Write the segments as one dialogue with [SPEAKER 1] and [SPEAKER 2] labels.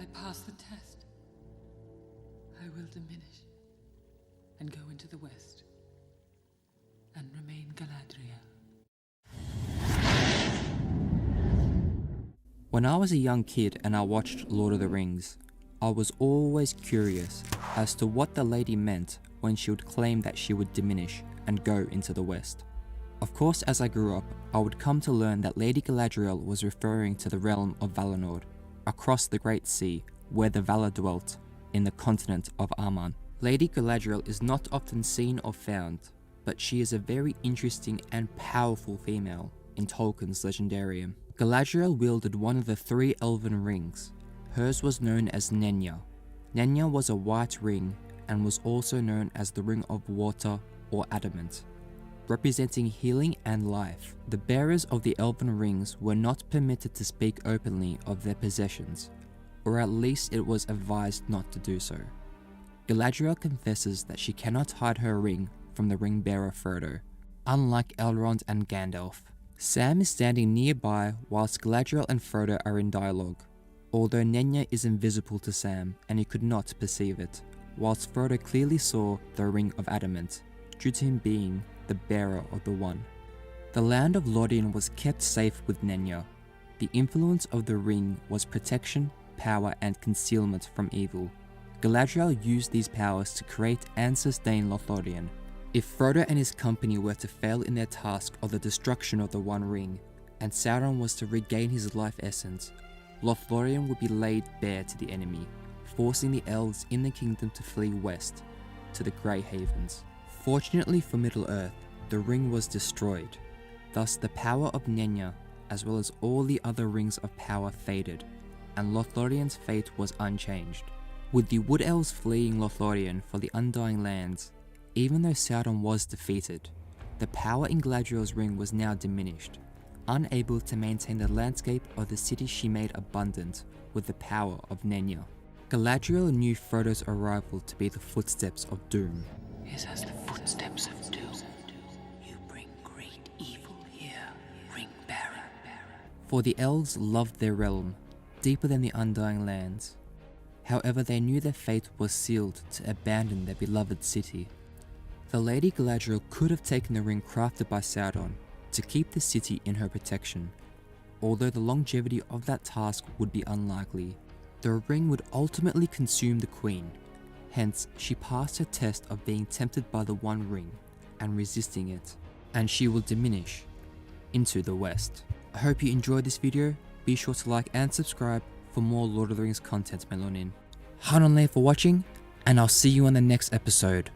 [SPEAKER 1] I pass the test, I will diminish and go into the west and remain Galadriel.
[SPEAKER 2] When I was a young kid and I watched Lord of the Rings, I was always curious as to what the lady meant when she would claim that she would diminish and go into the west. Of course, as I grew up, I would come to learn that Lady Galadriel was referring to the realm of Valinor, across the Great Sea, where the Valar dwelt, in the continent of Aman. Lady Galadriel is not often seen or found, but she is a very interesting and powerful female in Tolkien's legendarium. Galadriel wielded one of the 3 elven rings. Hers was known as Nenya. Nenya was a white ring and was also known as the Ring of Water or Adamant, representing healing and life. The bearers of the elven rings were not permitted to speak openly of their possessions, or at least it was advised not to do so. Galadriel confesses that she cannot hide her ring from the ring bearer Frodo, unlike Elrond and Gandalf. Sam is standing nearby whilst Galadriel and Frodo are in dialogue, although Nenya is invisible to Sam and he could not perceive it, whilst Frodo clearly saw the Ring of Adamant, due to him being the bearer of the one. The land of Lothlorien was kept safe with Nenya. The influence of the ring was protection, power and concealment from evil. Galadriel used these powers to create and sustain Lothlorien. If Frodo and his company were to fail in their task of the destruction of the One Ring, and Sauron was to regain his life essence, Lothlorien would be laid bare to the enemy, forcing the elves in the kingdom to flee west, to the Grey Havens. Fortunately for Middle-earth, the ring was destroyed. Thus the power of Nenya, as well as all the other rings of power, faded, and Lothlorien's fate was unchanged. With the Wood Elves fleeing Lothlorien for the Undying Lands, even though Sauron was defeated, the power in Galadriel's ring was now diminished, unable to maintain the landscape of the city she made abundant with the power of Nenya. Galadriel knew Frodo's arrival to be the footsteps of doom.
[SPEAKER 1] Is as the footsteps of doom. You bring great evil here, ring bearer.
[SPEAKER 2] For the elves loved their realm, deeper than the Undying Lands. However, they knew their fate was sealed to abandon their beloved city. The Lady Galadriel could have taken the ring crafted by Sauron to keep the city in her protection, although the longevity of that task would be unlikely. The ring would ultimately consume the Queen, hence she passed her test of being tempted by the One Ring and resisting it, and she will diminish into the west. I hope you enjoyed this video. Be sure to like and subscribe for more Lord of the Rings content Melonin. Hanonle for watching, and I'll see you on the next episode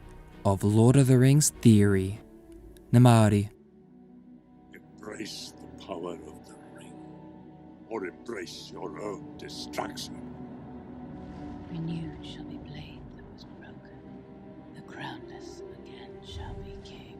[SPEAKER 2] of Lord of the Rings Theory. Namaari.
[SPEAKER 3] Embrace the power of the ring, or embrace your own destruction.
[SPEAKER 1] Renewed shall be blade that was broken. The crownless again shall be king.